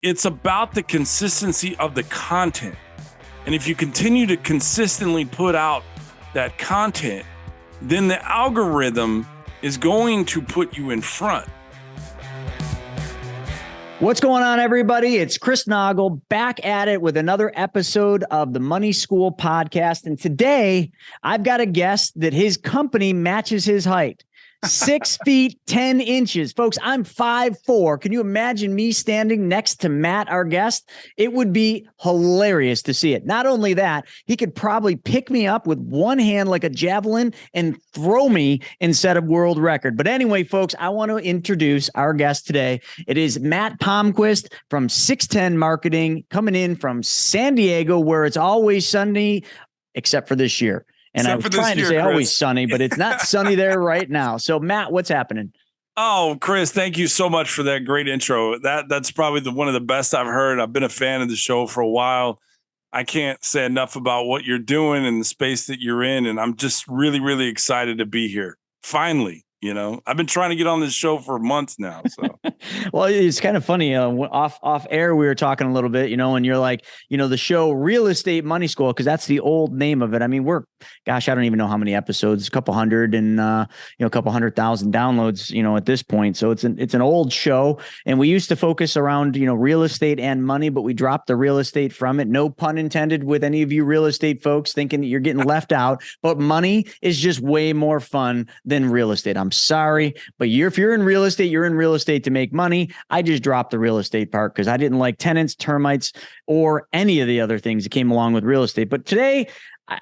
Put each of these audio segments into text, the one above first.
it's about the consistency of the content. And if you continue to consistently put out that content, then the algorithm is going to put you in front. What's going on, everybody? It's Chris Naugle back at it with another episode of the Money School podcast. And today I've got a guest that his company matches his height. 6 feet, 10 inches. Folks, I'm 5'4". Can you imagine me standing next to Matt, our guest? It would be hilarious to see it. Not only that, he could probably pick me up with one hand like a javelin and throw me and set a world record. But anyway, folks, I want to introduce our guest today. It is Matt Palmquist from 610 Marketing, coming in from San Diego, where it's always sunny, except for this year. And I was trying to say always sunny, but it's not sunny there right now. So, Matt, what's happening? Oh, Chris, thank you so much for that great intro. That's probably one of the best I've heard. I've been a fan of the show for a while. I can't say enough about what you're doing and the space that you're in. And I'm just really, really excited to be here. Finally. You know, I've been trying to get on this show for months now. So, well, it's kind of funny. Off air, we were talking a little bit, and you're like, the show Real Estate Money School, because that's the old name of it. I mean, I don't even know how many episodes, a couple hundred and, a couple 100,000 downloads, at this point. So it's an old show. And we used to focus around, real estate and money, but we dropped the real estate from it. No pun intended with any of you real estate folks thinking that you're getting left out, but money is just way more fun than real estate. I'm sorry, but if you're in real estate, you're in real estate to make money. I just dropped the real estate part because I didn't like tenants, termites, or any of the other things that came along with real estate. But today,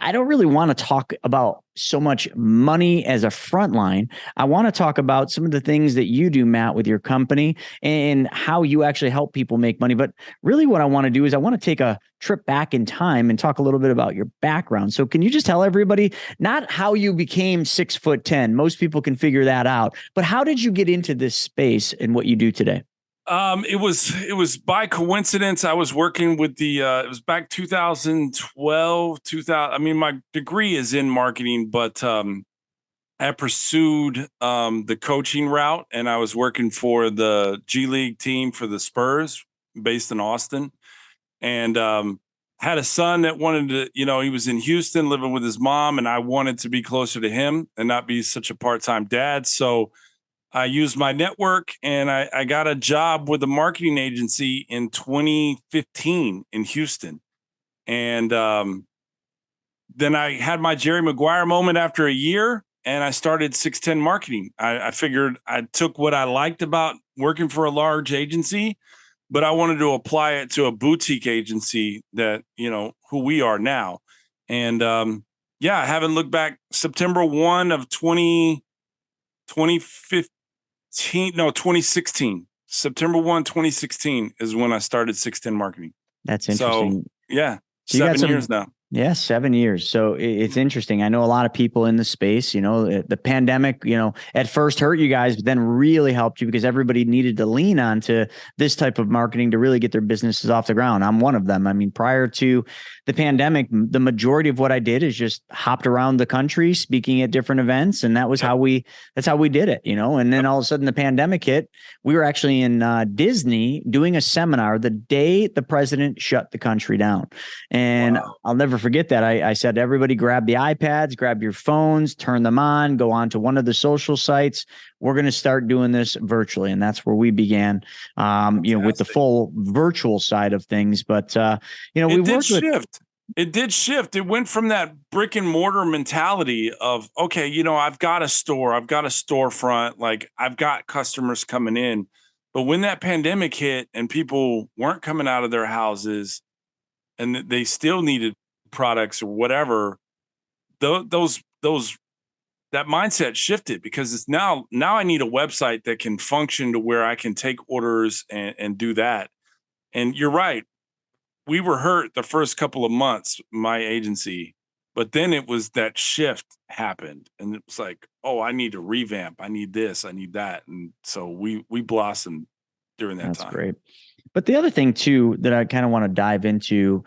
I don't really want to talk about so much money as a front line. I want to talk about some of the things that you do, Matt, with your company and how you actually help people make money. But really what I want to do is I want to take a trip back in time and talk a little bit about your background. So can you just tell everybody not how you became 6'10"? Most people can figure that out, but how did you get into this space and what you do today? It was by coincidence. I was working with it was back 2012, 2000. I mean, my degree is in marketing, but I pursued the coaching route, and I was working for the G League team for the Spurs based in Austin, and had a son that wanted to, he was in Houston living with his mom, and I wanted to be closer to him and not be such a part-time dad. So I used my network, and I got a job with a marketing agency in 2015 in Houston. And then I had my Jerry Maguire moment after a year, and I started 610 Marketing. I figured I took what I liked about working for a large agency, but I wanted to apply it to a boutique agency that, who we are now. And I haven't looked back. September 1 of 2016. September 1, 2016 is when I started 610 Marketing. That's interesting. So, yeah, 7 years now. Yeah, 7 years. So it's interesting. I know a lot of people in the space, the pandemic, at first hurt you guys, but then really helped you because everybody needed to lean on to this type of marketing to really get their businesses off the ground. I'm one of them. I mean, prior to the pandemic, the majority of what I did is just hopped around the country, speaking at different events. And that's how we did it, and then all of a sudden the pandemic hit. We were actually in Disney doing a seminar the day the president shut the country down. And wow. I'll never forget that. I said to everybody, grab the iPads, grab your phones, turn them on, go on to one of the social sites. We're going to start doing this virtually. And that's where we began, with the full virtual side of things. But, we worked with. It did shift. It went from that brick and mortar mentality of, okay, I've got a store, I've got a storefront, like I've got customers coming in. But when that pandemic hit and people weren't coming out of their houses and they still needed products or whatever, that mindset shifted because it's now I need a website that can function to where I can take orders and do that. And you're right. We were hurt the first couple of months, my agency, but then it was that shift happened and it was like, oh, I need to revamp. I need this, I need that. And so we blossomed during that time. That's great. But the other thing too that I kind of want to dive into,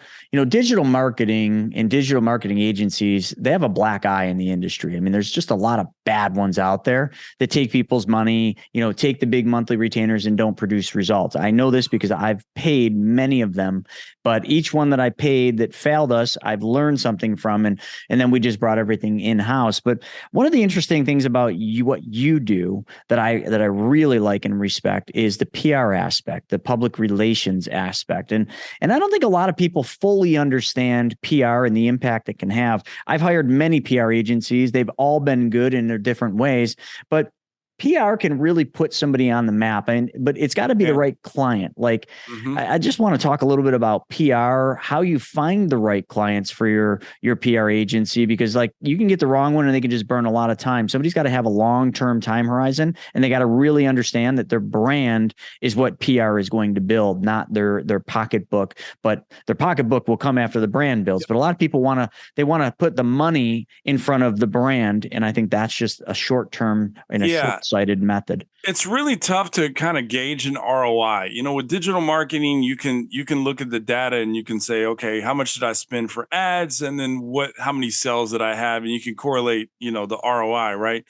digital marketing and digital marketing agencies, they have a black eye in the industry. I mean, there's just a lot of bad ones out there that take people's money, take the big monthly retainers and don't produce results. I know this because I've paid many of them, but each one that I paid that failed us, I've learned something from, and then we just brought everything in-house. But one of the interesting things about you, what you do that I really like and respect is the PR aspect, the public relations aspect. And I don't think a lot of people fully understand PR and the impact it can have. I've hired many PR agencies. They've all been good in their different ways, but PR can really put somebody on the map, but it's got to be the right client. Like, I just want to talk a little bit about PR, how you find the right clients for your PR agency, because like you can get the wrong one and they can just burn a lot of time. Somebody's got to have a long-term time horizon, and they got to really understand that their brand is what PR is going to build, not their pocketbook. But their pocketbook will come after the brand builds. But a lot of people want to put the money in front of the brand, and I think that's just a short-term and a short-sighted method. It's really tough to kind of gauge an ROI. With digital marketing, you can look at the data and you can say, okay, how much did I spend for ads? And then how many sales did I have? And you can correlate, the ROI, right?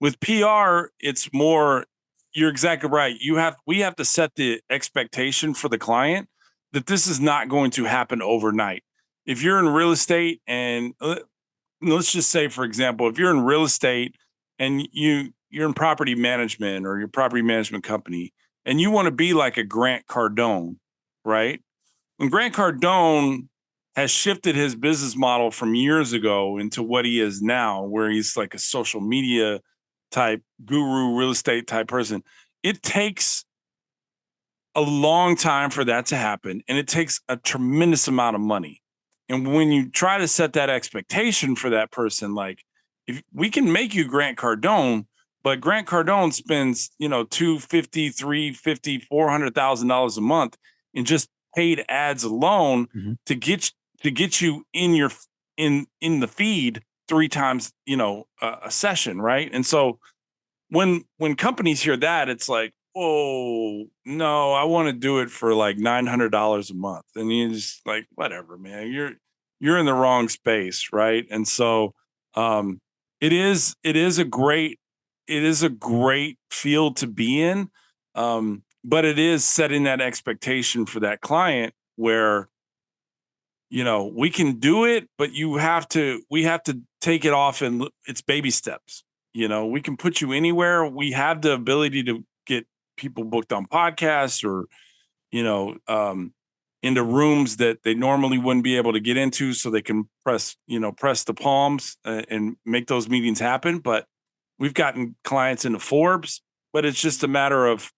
With PR, it's more, you're exactly right. We have to set the expectation for the client that this is not going to happen overnight. If you're in real estate, and let's just say, for example, if you're in real estate and you're in property management or your property management company, and you want to be like a Grant Cardone, right? When Grant Cardone has shifted his business model from years ago into what he is now, where he's like a social media type guru, real estate type person, it takes a long time for that to happen. And it takes a tremendous amount of money. And when you try to set that expectation for that person, like, if we can make you Grant Cardone, but Grant Cardone spends, $250,000, $350,000, $400,000 a month in just paid ads alone to get you in the feed 3 times, a session, right? And so when companies hear that, it's like, oh no, I want to do it for like $900 a month, and you're just like, whatever, man, you're in the wrong space, right? And so it is a great field to be in. But it is setting that expectation for that client where, we can do it, but we have to take it off, and it's baby steps. We can put you anywhere. We have the ability to get people booked on podcasts or, into rooms that they normally wouldn't be able to get into, so they can press the palms and make those meetings happen. But we've gotten clients into Forbes, but it's just a matter of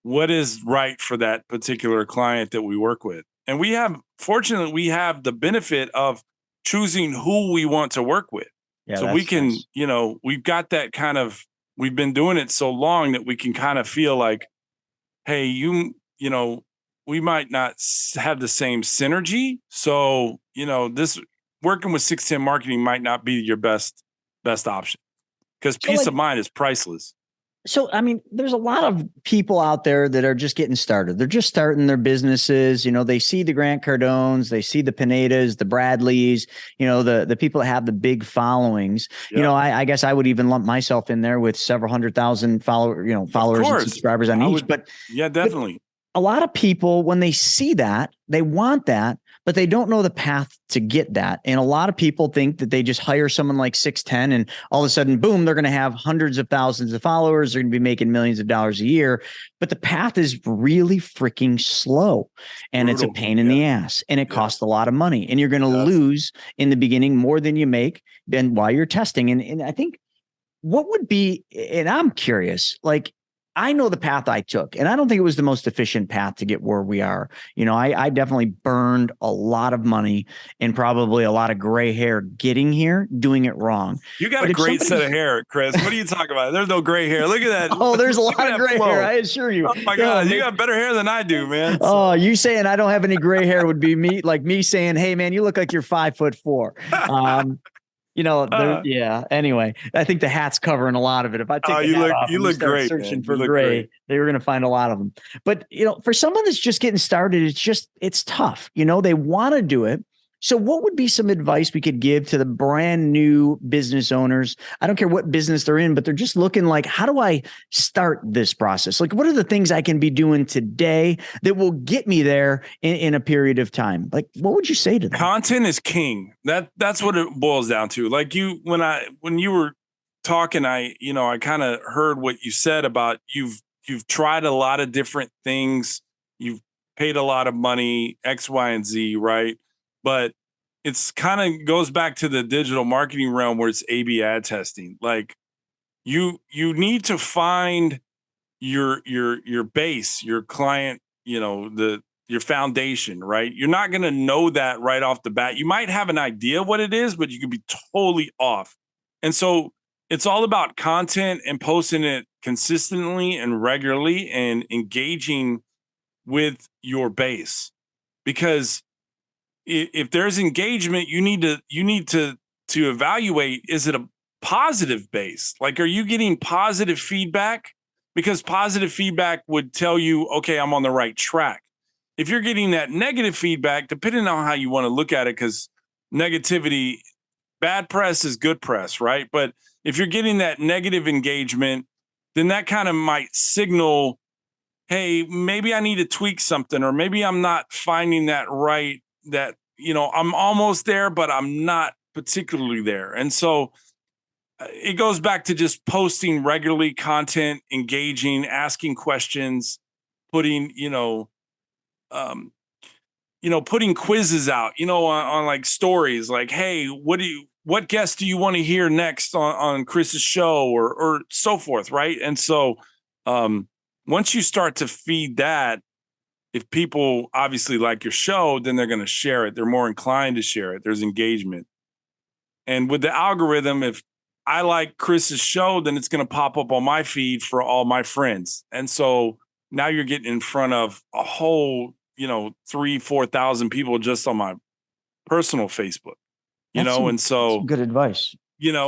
what is right for that particular client that we work with. And fortunately, we have the benefit of choosing who we want to work with. Yeah, so we can, nice. We've got that we've been doing it so long that we can kind of feel like, hey, we might not have the same synergy. So, this working with 610 Marketing might not be your best option, because peace of mind is priceless. So, I mean, there's a lot of people out there that are just getting started. They're just starting their businesses. They see the Grant Cardones, they see the Pinedas, the Bradleys, the people that have the big followings. Yep. I guess I would even lump myself in there with several 100,000 followers and subscribers on each. But yeah, definitely. A lot of people, when they see that, they want that, but they don't know the path to get that. And a lot of people think that they just hire someone like 610 and all of a sudden, boom, they're going to have hundreds of thousands of followers. They're going to be making millions of dollars a year. But the path is really freaking slow, and it's a pain in the ass, and it costs a lot of money, and you're going to lose in the beginning more than you make than while you're testing. And I think what would be, and I'm curious, like, I know the path I took, and I don't think it was the most efficient path to get where we are. I definitely burned a lot of money and probably a lot of gray hair getting here, doing it wrong. You got a great set of hair, Chris. What are you talking about? There's no gray hair. Look at that. Oh, there's a lot of gray hair. I assure you. Oh my God. You got better hair than I do, man. Oh, you saying I don't have any gray hair would be me saying, hey man, you look like you're 5'4". Uh, yeah. Anyway, I think the hat's covering a lot of it. If I take oh, the hat off you and you look start great, searching man. You for look gray, great. they were going to find a lot of them. But, for someone that's just getting started, it's tough. They want to do it. So what would be some advice we could give to the brand new business owners? I don't care what business they're in, but they're just looking like, how do I start this process? Like, what are the things I can be doing today that will get me there in a period of time? Like, what would you say to them? Content is king. That's what it boils down to. Like when you were talking, I kind of heard what you said about you've tried a lot of different things. You've paid a lot of money, X, Y, and Z, right? But it's kind of goes back to the digital marketing realm where it's A/B ad testing. Like you need to find your base, your client, your foundation, right? You're not going to know that right off the bat. You might have an idea what it is, but you could be totally off. And so it's all about content and posting it consistently and regularly and engaging with your base. Because if there's engagement, you need to evaluate, is it a positive base? Like, are you getting positive feedback? Because positive feedback would tell you, okay, I'm on the right track. If you're getting that negative feedback, depending on how you want to look at it, because negativity, bad press is good press, right? But if you're getting that negative engagement, then that kind of might signal, hey, maybe I need to tweak something, or maybe I'm not finding that right, that, I'm almost there, but I'm not particularly there. And so it goes back to just posting regularly content, engaging, asking questions, putting, um, putting quizzes out, on like stories, like, hey, what guest do you want to hear next on Chris's show, or so forth, right? And so once you start to feed that, if people obviously like your show, then they're going to share it. They're more inclined to share it. There's engagement. And with the algorithm, if I like Chris's show, then it's going to pop up on my feed for all my friends. And so now you're getting in front of a whole, 3,000-4,000 people just on my personal Facebook, and so good advice.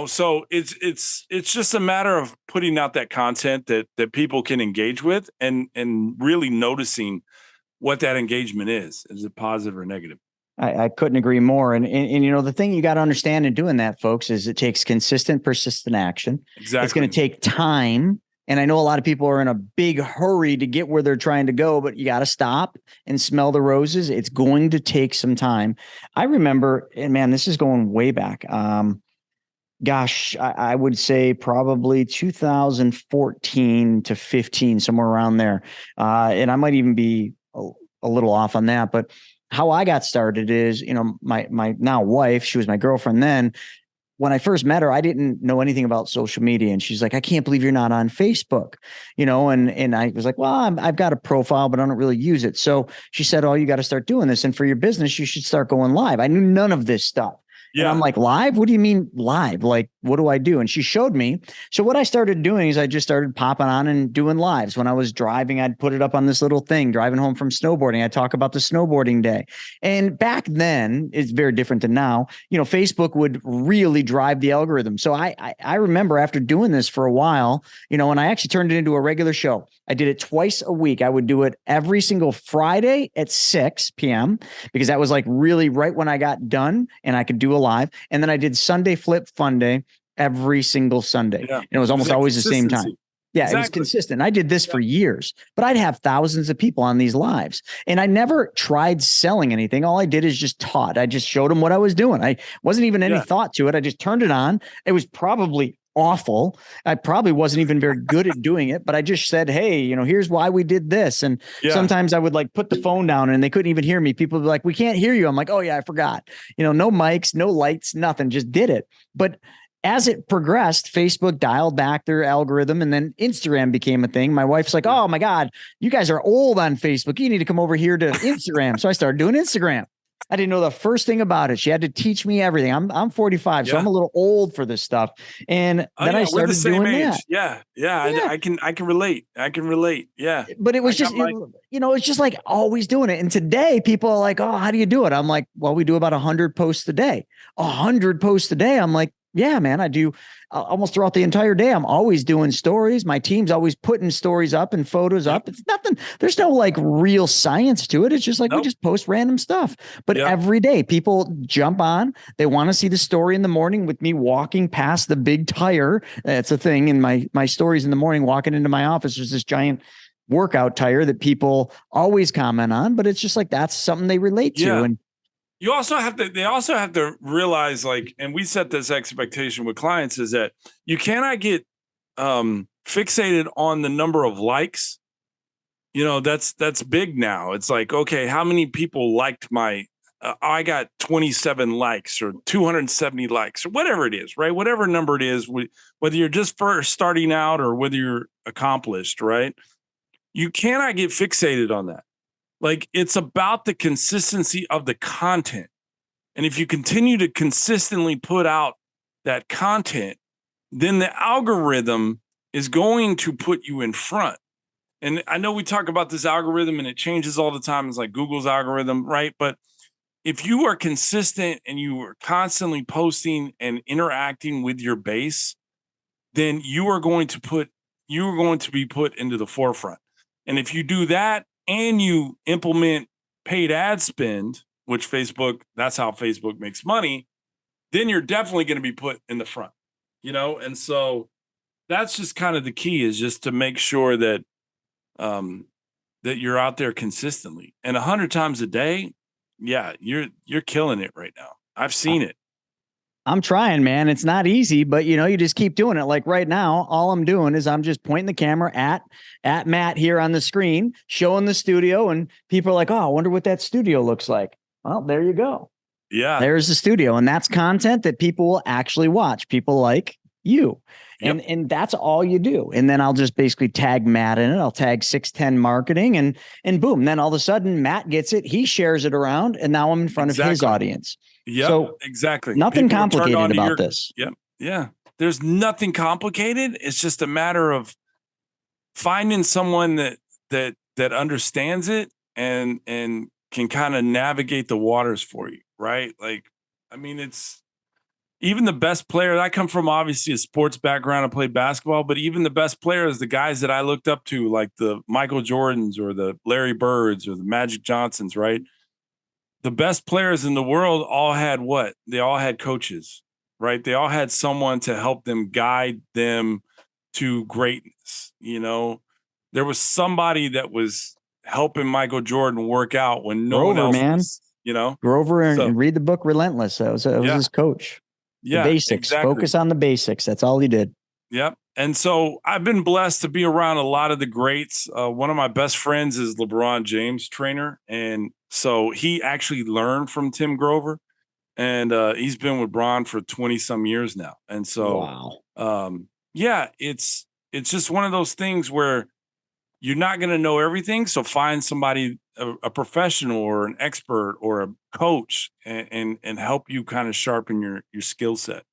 So it's just a matter of putting out that content that people can engage with, and really noticing what that engagement is it positive or negative. I couldn't agree more. And the thing you got to understand in doing that, folks, is it takes consistent, persistent action. Exactly. It's going to take time. And I know a lot of people are in a big hurry to get where they're trying to go, but you got to stop and smell the roses. It's going to take some time. I remember, and man, this is going way back. I would say probably 2014 to 15, somewhere around there. And I might even be a little off on that, but how I got started is, my now wife, she was my girlfriend then. When I first met her, I didn't know anything about social media. And she's like, I can't believe you're not on Facebook, and I was like, well, I've got a profile, but I don't really use it. So she said, oh, you got to start doing this. And for your business, you should start going live. I knew none of this stuff. Yeah. And I'm like, live? What do you mean live? Like, what do I do? And she showed me. So what I started doing is I just started popping on and doing lives. When I was driving, I'd put it up on this little thing, driving home from snowboarding. I'd talk about the snowboarding day. And back then, it's very different than now. Facebook would really drive the algorithm. So I remember after doing this for a while, and I actually turned it into a regular show. I did it twice a week. I would do it every single Friday at 6 p.m. because that was like really right when I got done and I could do a live. And then I did Sunday Flip Fun Day every single Sunday. Yeah. And it was almost always the same time. Yeah, exactly. It was consistent. I did this for years, but I'd have thousands of people on these lives. And I never tried selling anything. All I did is just taught. I just showed them what I was doing. I wasn't even any thought to it. I just turned it on. It was probably awful. I probably wasn't even very good at doing it, but I just said, hey, here's why we did this. And sometimes I would like put the phone down and they couldn't even hear me. People would be like, we can't hear you. I'm like, oh yeah, I forgot, no mics, no lights, nothing, just did it. But as it progressed, Facebook dialed back their algorithm and then Instagram became a thing. My wife's like, oh my God, you guys are old on Facebook. You need to come over here to Instagram. So I started doing Instagram. I didn't know the first thing about it. She had to teach me everything. I'm 45, so I'm a little old for this stuff. And then I started doing that. Yeah. I can relate. Yeah. But it was just, it's just like always doing it. And today people are like, oh, how do you do it? I'm like, well, we do about 100 posts a day. 100 posts a day. I'm like, Yeah, man, I do almost throughout the entire day. I'm always doing stories. My team's always putting stories up and photos up. It's nothing. There's no like real science to it. It's just like we just post random stuff. But every day people jump on. They want to see the story in the morning with me walking past the big tire. That's a thing in my stories in the morning, walking into my office. There's this giant workout tire that people always comment on, but it's just like that's something they relate to. And you also have to, they also have to realize, like, and we set this expectation with clients, is that you cannot get fixated on the number of likes. You know, that's big now. It's like, okay, how many people liked my, I got 27 likes or 270 likes or whatever it is, right? Whatever number it is, whether you're just first starting out or whether you're accomplished, right? You cannot get fixated on that. Like, it's about the consistency of the content. And if you continue to consistently put out that content, then the algorithm is going to put you in front. And I know we talk about this algorithm and it changes all the time. It's like Google's algorithm, right? But if you are consistent and you are constantly posting and interacting with your base, then you are going to be put into the forefront. And if you do that and you implement paid ad spend, which Facebook, that's how Facebook makes money, then you're definitely going to be put in the front, you know? And so that's just kind of the key, is just to make sure that that you're out there consistently. And 100 times a day, yeah, you're killing it right now. I've seen it. I'm trying, man. It's not easy, but you just keep doing it. Like right now, all I'm doing is I'm just pointing the camera at Matt here on the screen, showing the studio, and people are like, "Oh, I wonder what that studio looks like." Well, there you go. Yeah. There's the studio, and that's content that people will actually watch. People like you. And that's all you do. And then I'll just basically tag Matt in it. I'll tag 610 marketing and boom. Then all of a sudden Matt gets it. He shares it around. And now I'm in front of his audience. Yeah, so exactly. Nothing complicated about this. Yep. Yeah. There's nothing complicated. It's just a matter of finding someone that understands it and can kind of navigate the waters for you. Right. Like, I mean, it's, even the best player, I come from obviously a sports background. I played basketball, but even the best players, the guys that I looked up to, like the Michael Jordans or the Larry Birds or the Magic Johnsons, right? The best players in the world all had what? They all had coaches, right? They all had someone to help them, guide them to greatness. You know, there was somebody that was helping Michael Jordan work out when no one else was, you know? Grover and read the book Relentless. That was his coach. Yeah, the basics. Exactly. Focus on the basics. That's all he did. Yep. And so I've been blessed to be around a lot of the greats. One of my best friends is LeBron James, trainer. And so he actually learned from Tim Grover. And he's been with Bron for 20 some years now. And so, yeah, it's just one of those things where you're not going to know everything. So find somebody, a professional or an expert or a coach, and help you kind of sharpen your skill set.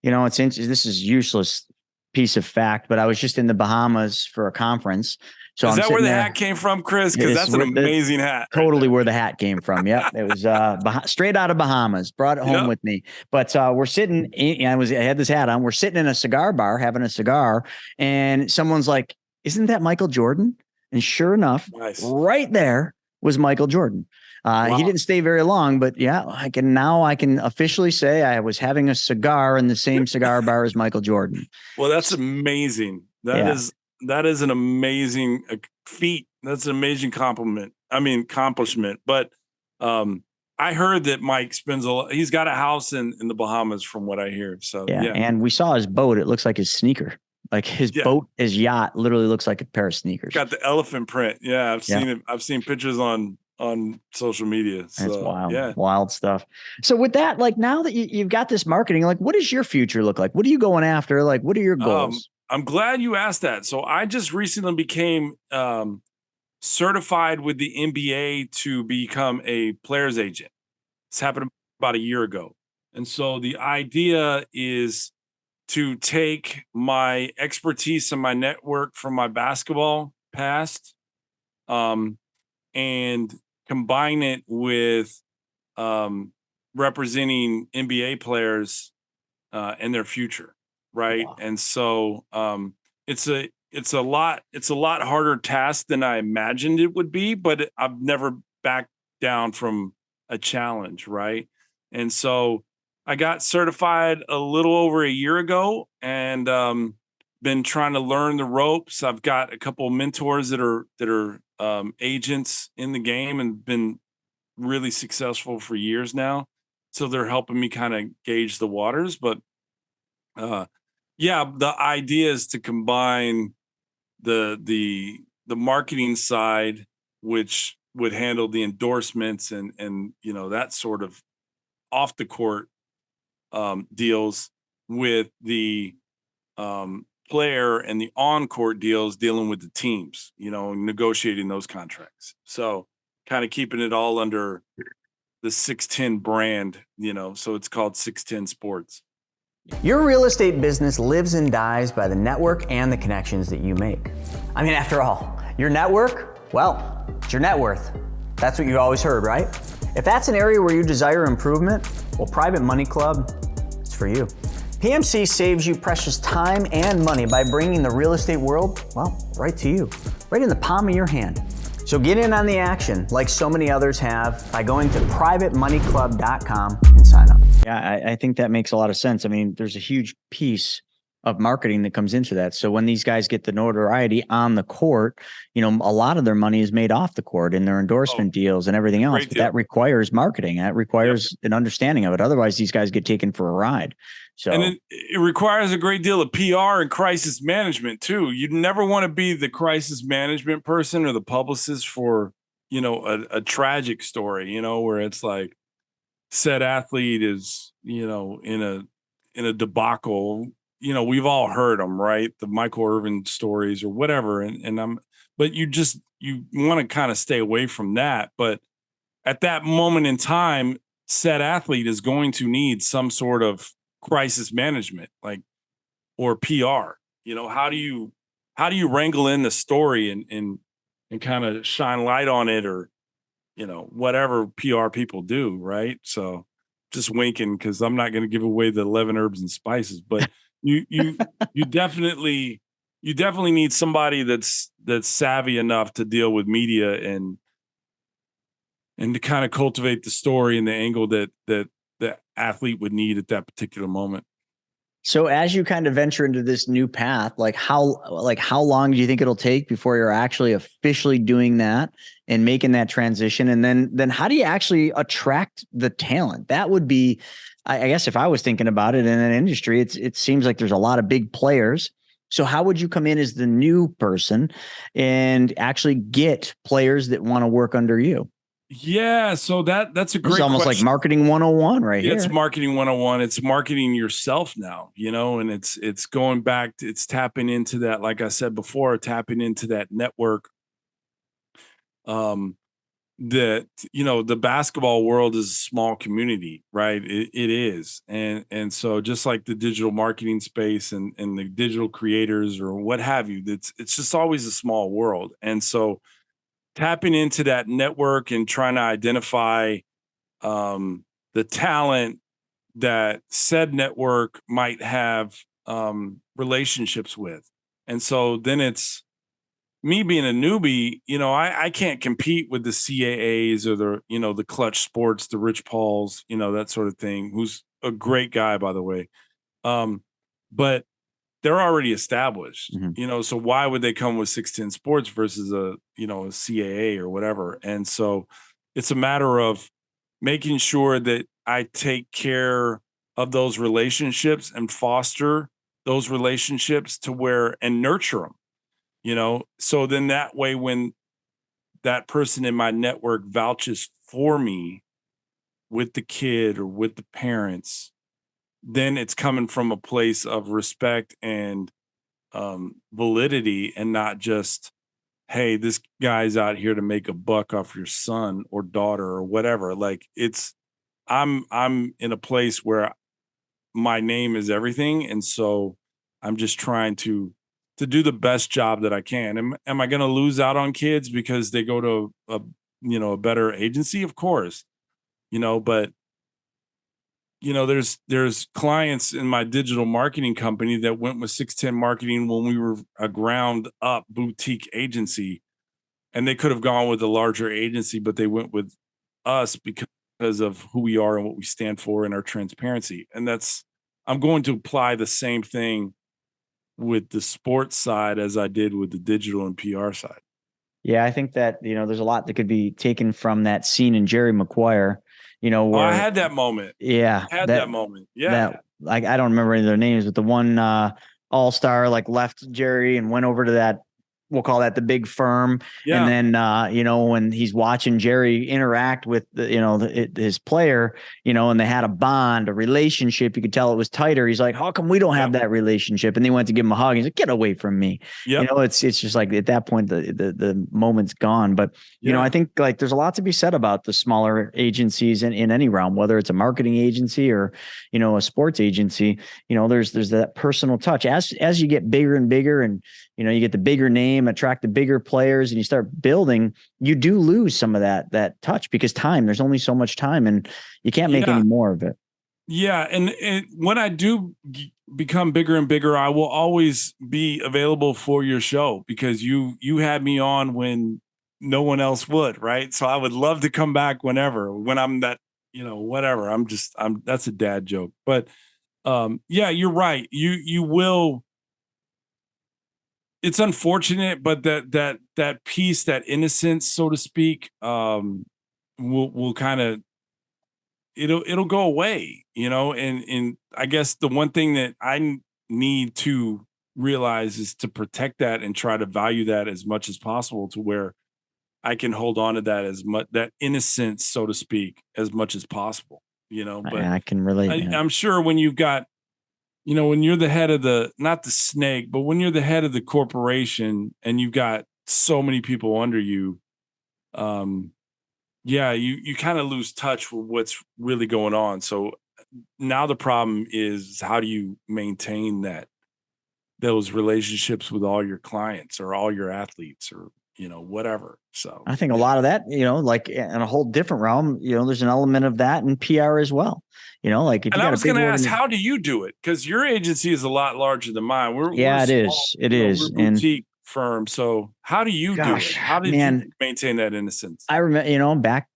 It's interesting. This is useless piece of fact, but I was just in the Bahamas for a conference. So is that where the hat came from, Chris? Because that's an amazing hat. Totally where the hat came from. Yep. It was straight out of Bahamas. Brought it home with me. But we're sitting. I had this hat on. We're sitting in a cigar bar having a cigar, and someone's like, "Isn't that Michael Jordan?" And sure enough, right there was Michael Jordan. He didn't stay very long, but yeah, I can officially say I was having a cigar in the same cigar bar as Michael Jordan. Well, that's amazing. That is an amazing feat. That's an amazing accomplishment. But I heard that Mike spends he's got a house in the Bahamas from what I hear. So yeah. And we saw his boat. It looks like his sneaker. Like his boat, his yacht literally looks like a pair of sneakers. Got the elephant print. Yeah, I've seen it. I've seen pictures on social media. So, that's wild. Wild stuff. So with that, like now that you've got this marketing, like what does your future look like? What are you going after? Like, what are your goals? I'm glad you asked that. So I just recently became certified with the NBA to become a player's agent. This happened about a year ago. And so the idea is to take my expertise and my network from my basketball past and combine it with representing NBA players and their future, right? Wow. And so it's a lot harder task than I imagined it would be, but I've never backed down from a challenge, right? And so I got certified a little over a year ago, and been trying to learn the ropes. I've got a couple of mentors that are agents in the game and been really successful for years now. So they're helping me kind of gauge the waters. But uh, yeah, the idea is to combine the marketing side, which would handle the endorsements and that sort of off the court deals, with the player and the on court deals dealing with the teams, negotiating those contracts. So kind of keeping it all under the 610 brand, so it's called 610 Sports. Your real estate business lives and dies by the network and the connections that you make. I mean, after all, your network, well, it's your net worth. That's what you always heard, right? If that's an area where you desire improvement, well, Private Money Club, it's for you. PMC saves you precious time and money by bringing the real estate world, well, right to you, right in the palm of your hand. So get in on the action, like so many others have, by going to privatemoneyclub.com and sign up. Yeah, I think that makes a lot of sense. I mean, there's a huge piece of marketing that comes into that. So when these guys get the notoriety on the court, a lot of their money is made off the court in their endorsement deals and everything else. But that requires marketing. That requires an understanding of it. Otherwise, these guys get taken for a ride. So, and it requires a great deal of PR and crisis management too. You'd never want to be the crisis management person or the publicist for, a tragic story, where it's like said athlete is, in a debacle. We've all heard them, right? The Michael Irvin stories or whatever. But you want to kind of stay away from that. But at that moment in time, said athlete is going to need some sort of crisis management, or PR. How do you wrangle in the story and kind of shine light on it, or whatever PR people do, right? So just winking because I'm not going to give away the 11 herbs and spices, but you definitely need somebody that's savvy enough to deal with media and to kind of cultivate the story and the angle that the athlete would need at that particular moment. So as you kind of venture into this new path, how long do you think it'll take before you're actually officially doing that and making that transition? And then how do you actually attract the talent? That would be, I guess, if I was thinking about it in an industry, it seems like there's a lot of big players. So how would you come in as the new person and actually get players that want to work under you? Yeah, so that's a great It's almost question. Like marketing 101 right here. It's marketing 101. It's marketing yourself now, and it's going back to, it's tapping into that, like I said before, tapping into that network. That, the basketball world is a small community, right? It is. And so just like the digital marketing space and the digital creators or what have you, it's just always a small world. And so tapping into that network and trying to identify the talent that said network might have relationships with. And so then it's me being a newbie, I can't compete with the CAAs or the Clutch Sports, the Rich Pauls, that sort of thing, who's a great guy, by the way. But they're already established, so why would they come with 610 Sports versus a CAA or whatever? And so it's a matter of making sure that I take care of those relationships and foster those relationships and nurture them, so then that way, when that person in my network vouches for me with the kid or with the parents, then it's coming from a place of respect and validity, and not just, hey, this guy's out here to make a buck off your son or daughter or whatever. I'm in a place where my name is everything, and so I'm just trying to do the best job that I can. Am I going to lose out on kids because they go to a better agency? Of course, but there's clients in my digital marketing company that went with 610 Marketing when we were a ground up boutique agency, and they could have gone with a larger agency, but they went with us because of who we are and what we stand for and our transparency. And I'm going to apply the same thing with the sports side as I did with the digital and PR side. Yeah, I think that, there's a lot that could be taken from that scene in Jerry Maguire, where I had that moment. Yeah. That moment. Yeah. That, like, I don't remember any of their names, but the one all-star like left Jerry and went over to that, we'll call that the big firm. Yeah. And then, when he's watching Jerry interact with his player, and they had a bond, a relationship, you could tell it was tighter. He's like, how come we don't have that relationship? And they went to give him a hug. He's like, get away from me. Yep. It's just like at that point, the moment's gone. But, I think like there's a lot to be said about the smaller agencies in any realm, whether it's a marketing agency or, a sports agency, there's that personal touch as you get bigger and bigger and, you get the bigger name, attract the bigger players, and you start building, you do lose some of that touch because there's only so much time and you can't make any more of it. Yeah. And when I do become bigger and bigger, I will always be available for your show because you had me on when no one else would. Right. So I would love to come back when I'm that, whatever. That's a dad joke, but yeah, you're right. You will. It's unfortunate, but that piece, that innocence, so to speak, will kind of it'll go away, and I guess the one thing that I need to realize is to protect that and try to value that as much as possible to where I can hold on to that as much, that innocence, so to speak, as much as possible, but I can relate. I'm sure when you've got, when you're the head of not the snake, but when you're the head of the corporation and you've got so many people under you, yeah, you kind of lose touch with what's really going on. So now the problem is, how do you maintain those relationships with all your clients or all your athletes or, whatever. So I think a lot of that, like in a whole different realm, there's an element of that in PR as well. Like if and you I was going to ask, how do you do it? Because your agency is a lot larger than mine. It is. We're a boutique firm. So how do you do it? How did you maintain that innocence? I remember, back,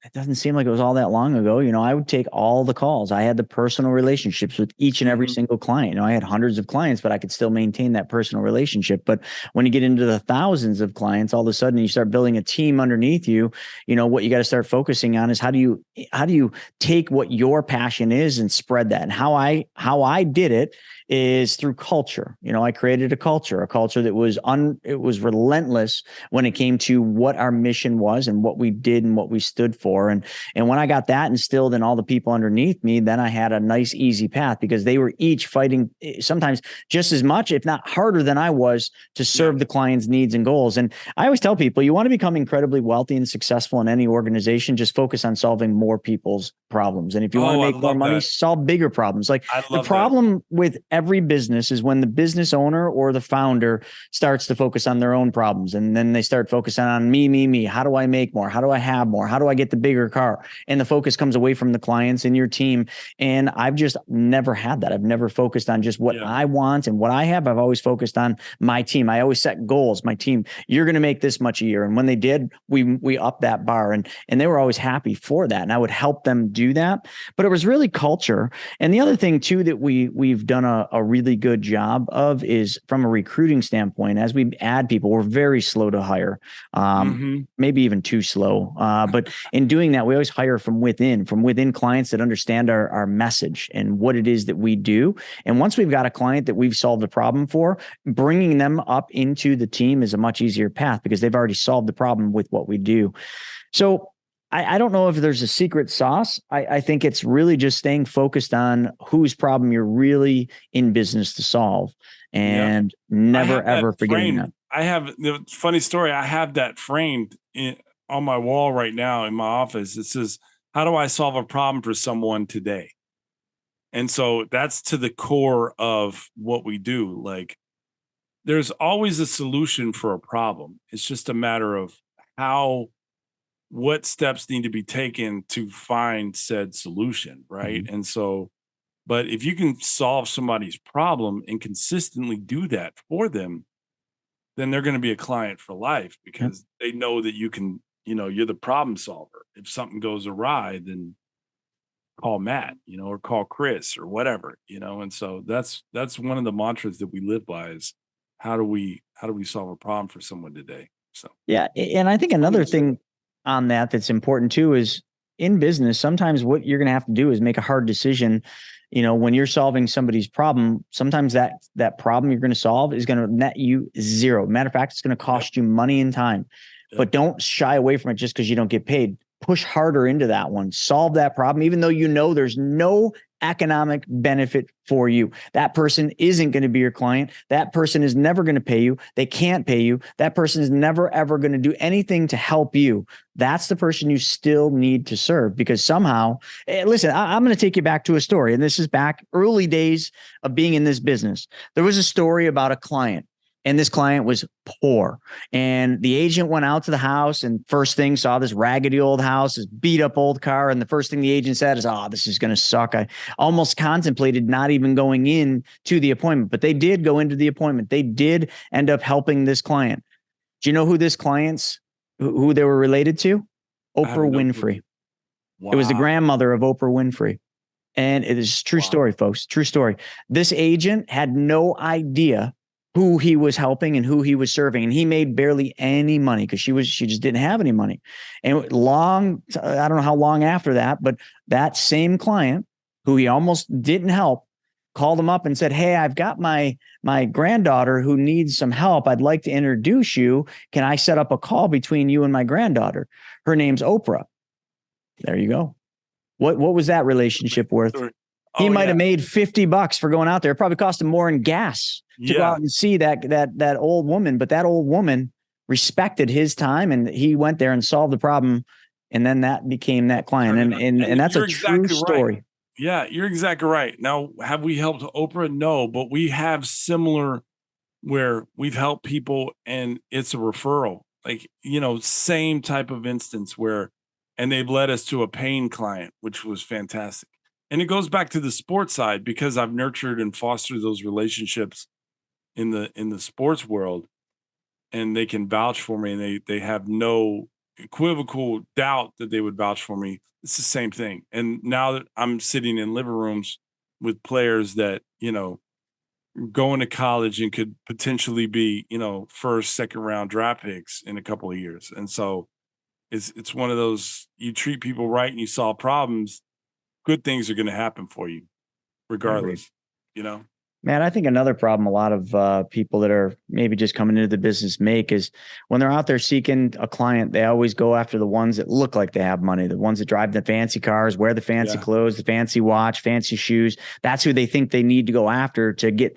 it doesn't seem like it was all that long ago. I would take all the calls. I had the personal relationships with each and every single client. I had hundreds of clients, but I could still maintain that personal relationship. But when you get into the thousands of clients, all of a sudden you start building a team underneath you. What you got to start focusing on is how do you take what your passion is and spread that? And how I did it is through culture. I created a culture that was relentless when it came to what our mission was and what we did and what we stood for. And when I got that instilled in all the people underneath me, then I had a nice, easy path because they were each fighting sometimes just as much, if not harder than I was to serve the client's needs and goals. And I always tell people, you want to become incredibly wealthy and successful in any organization, just focus on solving more people's problems. And if you want to make more money, solve bigger problems. Like the problem with every business is when the business owner or the founder starts to focus on their own problems. And then they start focusing on me. How do I make more? How do I have more? How do I get the bigger car? And the focus comes away from the clients and your team. And I've just never had that. I've never focused on just what I want and what I have. I've always focused on my team. I always set goals. My team, you're going to make this much a year. And when they did, we upped that bar and they were always happy for that. And I would help them do that. But it was really culture. And the other thing too, that we've done a really good job of is from a recruiting standpoint, as we add people, we're very slow to hire, maybe even too slow. But in doing that, we always hire from within clients that understand our message and what it is that we do. And once we've got a client that we've solved a problem for, bringing them up into the team is a much easier path because they've already solved the problem with what we do. So I don't know if there's a secret sauce. I think it's really just staying focused on whose problem you're really in business to solve and never, ever forgetting that. I have the funny story. I have that framed on my wall right now in my office. It says, how do I solve a problem for someone today? And so that's to the core of what we do. Like, there's always a solution for a problem. It's just a matter of how what steps need to be taken to find said solution, right? And so, but if you can solve somebody's problem and consistently do that for them, then they're going to be a client for life because they know that you can, you're the problem solver. If something goes awry, then call Matt, or call Chris or whatever, and so that's one of the mantras that we live by is how do we solve a problem for someone today? So yeah. And I think another thing on that's important too is in business, sometimes what you're going to have to do is make a hard decision. When you're solving somebody's problem, sometimes that problem you're going to solve is going to net you zero. Matter of fact, it's going to cost you money and time, but don't shy away from it just because you don't get paid. Push harder into that one, solve that problem, even though there's no economic benefit for you. That person isn't going to be your client. That person is never going to pay you. They can't pay you. That person is never, ever going to do anything to help you. That's the person you still need to serve because somehow, listen, I'm going to take you back to a story. And this is back early days of being in this business. There was a story about a client. And this client was poor. And the agent went out to the house and first thing saw this raggedy old house, this beat up old car. And the first thing the agent said is, this is going to suck. I almost contemplated not even going in to the appointment, but they did go into the appointment. They did end up helping this client. Do you know who who they were related to? Oprah Winfrey. Wow. It was the grandmother of Oprah Winfrey. And it is a true story, folks. True story. This agent had no idea who he was helping and who he was serving. And he made barely any money because she just didn't have any money. And I don't know how long after that, but that same client who he almost didn't help called him up and said, "Hey, I've got my granddaughter who needs some help. I'd like to introduce you. Can I set up a call between you and my granddaughter? Her name's Oprah." There you go. What was that relationship worth? He might have made $50 for going out there. It probably cost him more in gas to go out and see that old woman. But that old woman respected his time and he went there and solved the problem. And then that became that client. And that's a true story. Right. Yeah, you're exactly right. Now, have we helped Oprah? No, but we have similar where we've helped people and it's a referral, like, same type of instance and they've led us to a paying client, which was fantastic. And it goes back to the sports side because I've nurtured and fostered those relationships in the sports world, and they can vouch for me, and they have no equivocal doubt that they would vouch for me. It's the same thing. And now that I'm sitting in living rooms with players that, going to college and could potentially be, first, second round draft picks in a couple of years. And so it's one of those, you treat people right and you solve problems, good things are going to happen for you regardless, Man, I think another problem a lot of people that are maybe just coming into the business make is when they're out there seeking a client, they always go after the ones that look like they have money, the ones that drive the fancy cars, wear the fancy clothes, the fancy watch, fancy shoes. That's who they think they need to go after to get,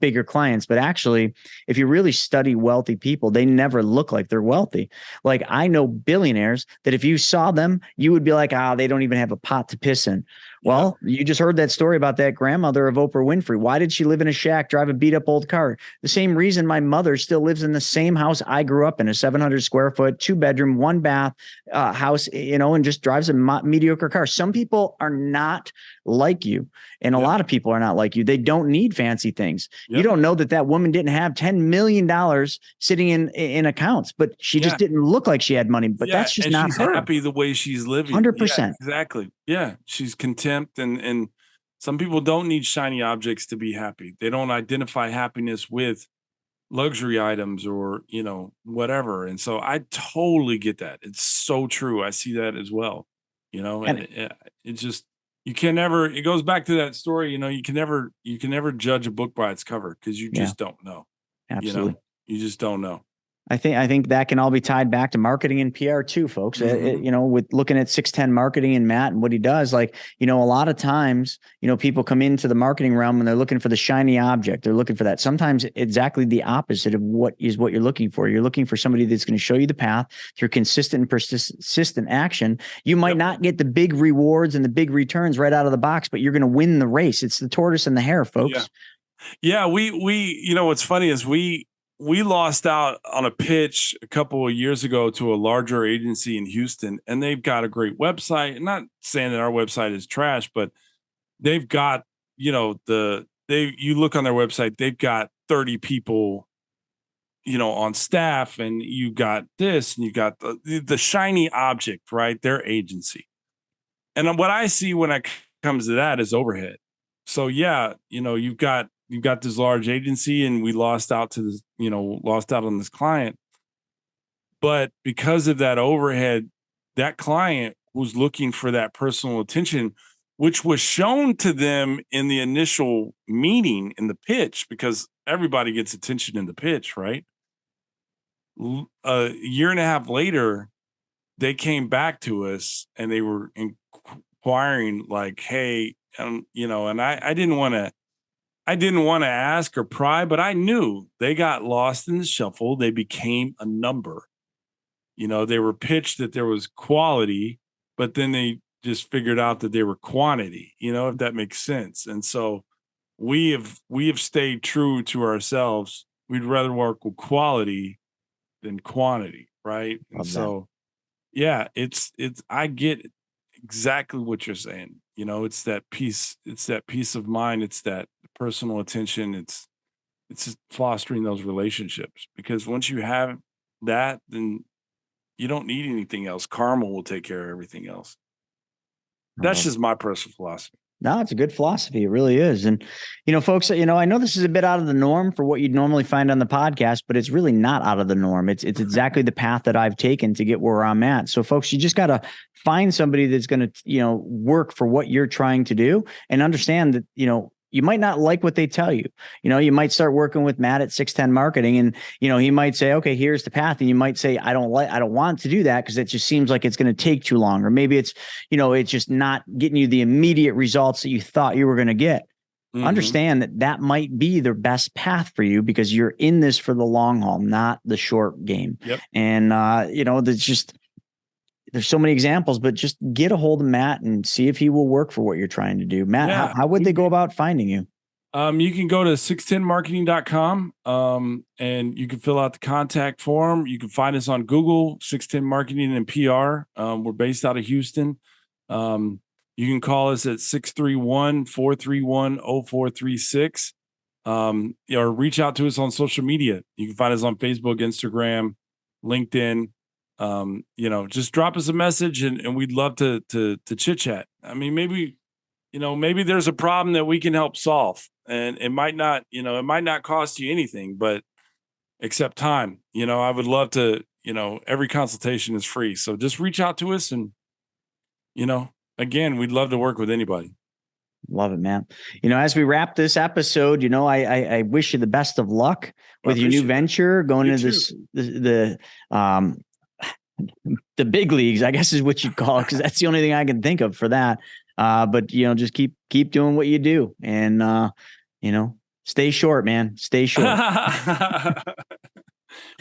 bigger clients. But actually, if you really study wealthy people, they never look like they're wealthy. Like I know billionaires that if you saw them, you would be like, they don't even have a pot to piss in. Well, you just heard that story about that grandmother of Oprah Winfrey. Why did she live in a shack, drive a beat up old car? The same reason my mother still lives in the same house I grew up in, a 700 square foot, 2-bedroom, 1-bath house, and just drives a mediocre car. Some people are not like you. And a lot of people are not like you. They don't need fancy things. You don't know that woman didn't have $10 million sitting in accounts, but she just didn't look like she had money. But that's just not her. She's happy the way she's living. 100%. Yeah, exactly. Yeah. She's content. And some people don't need shiny objects to be happy. They don't identify happiness with luxury items or, whatever. And so I totally get that. It's so true. I see that as well, and it just, you can never, it goes back to that story, you can never judge a book by its cover because you just don't know. Absolutely. You just don't know. I think that can all be tied back to marketing and PR too, folks. With looking at 610 marketing and Matt and what he does, a lot of times, people come into the marketing realm and they're looking for the shiny object. They're looking for that. Sometimes exactly the opposite of what you're looking for. You're looking for somebody that's going to show you the path through consistent and persistent action. You might not get the big rewards and the big returns right out of the box, but you're going to win the race. It's the tortoise and the hare, folks. Yeah. We what's funny is we we lost out on a pitch a couple of years ago to a larger agency in Houston, and they've got a great website. I'm not saying that our website is trash, but they've got, you look on their website, they've got 30 people, on staff, and you got this, and you got the shiny object, right? Their agency. And what I see when it comes to that is overhead. So yeah, you've got this large agency, and we lost out to this, lost out on this client. But because of that overhead, that client was looking for that personal attention, which was shown to them in the initial meeting in the pitch, because everybody gets attention in the pitch, right? A year and a half later, they came back to us and they were inquiring like, hey, and I didn't want to ask or pry, but I knew they got lost in the shuffle. They became a number. They were pitched that there was quality, but then they just figured out that they were quantity, if that makes sense. And so we have stayed true to ourselves. We'd rather work with quality than quantity, right? And so, yeah, I get exactly what you're saying. It's that peace of mind. It's that personal attention. It's just fostering those relationships, because once you have that, then you don't need anything else. Karma will take care of everything else. That's just my personal philosophy. No, it's a good philosophy. It really is. And, folks, I know this is a bit out of the norm for what you'd normally find on the podcast, but it's really not out of the norm. It's exactly the path that I've taken to get where I'm at. So folks, you just got to find somebody that's going to, work for what you're trying to do, and understand that, you might not like what they tell you. You might start working with Matt at 610 Marketing, and, he might say, okay, here's the path. And you might say, I don't want to do that because it just seems like it's going to take too long. Or maybe it's, it's just not getting you the immediate results that you thought you were going to get. Mm-hmm. Understand that might be the best path for you, because you're in this for the long haul, not the short game. Yep. And, there's so many examples, but just get a hold of Matt and see if he will work for what you're trying to do. Matt, how would they go about finding you? You can go to 610marketing.com, and you can fill out the contact form. You can find us on Google, 610 Marketing and PR. We're based out of Houston. You can call us at 631-431-0436, or reach out to us on social media. You can find us on Facebook, Instagram, LinkedIn. Just drop us a message, and we'd love to chit chat. I mean, maybe there's a problem that we can help solve, and it might not cost you anything, but except time. I would love to, every consultation is free. So just reach out to us, and, again, we'd love to work with anybody. Love it, man. As we wrap this episode, I wish you the best of luck with your new venture going into the big leagues, I guess is what you'd call it, because that's the only thing I can think of for that. But just keep doing what you do, and stay short, man. Stay short.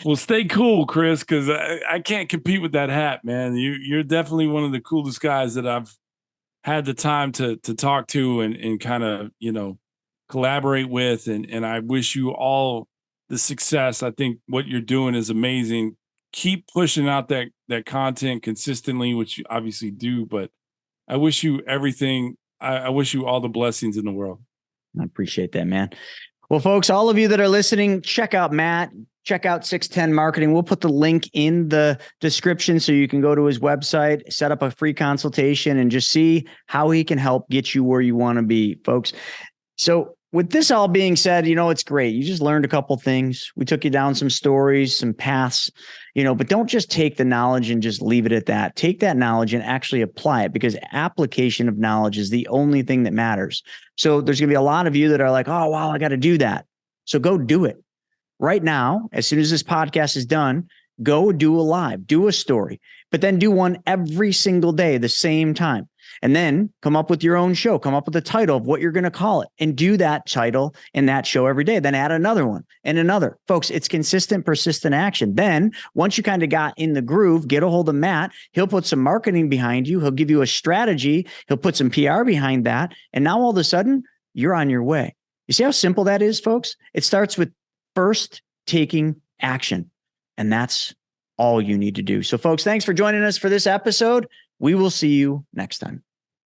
Well, stay cool, Chris, because I can't compete with that hat, man. You're definitely one of the coolest guys that I've had the time to talk to and kind of collaborate with, and I wish you all the success. I think what you're doing is amazing. Keep pushing out that content consistently, which you obviously do, but I wish you everything. I wish you all the blessings in the world. I appreciate that, man. Well, folks, all of you that are listening, check out Matt, check out 610 Marketing. We'll put the link in the description so you can go to his website, set up a free consultation, and just see how he can help get you where you want to be, folks. So with this all being said, it's great. You just learned a couple things. We took you down some stories, some paths, but don't just take the knowledge and just leave it at that. Take that knowledge and actually apply it, because application of knowledge is the only thing that matters. So there's going to be a lot of you that are like, oh, wow, I got to do that. So go do it right now. As soon as this podcast is done, go do a live, do a story, but then do one every single day, the same time. And then come up with your own show, come up with a title of what you're going to call it, and do that title and that show every day. Then add another one and another. Folks, it's consistent, persistent action. Then once you kind of got in the groove, get a hold of Matt. He'll put some marketing behind you. He'll give you a strategy. He'll put some PR behind that. And now all of a sudden you're on your way. You see how simple that is, folks? It starts with first taking action. And that's all you need to do. So folks, thanks for joining us for this episode. We will see you next time.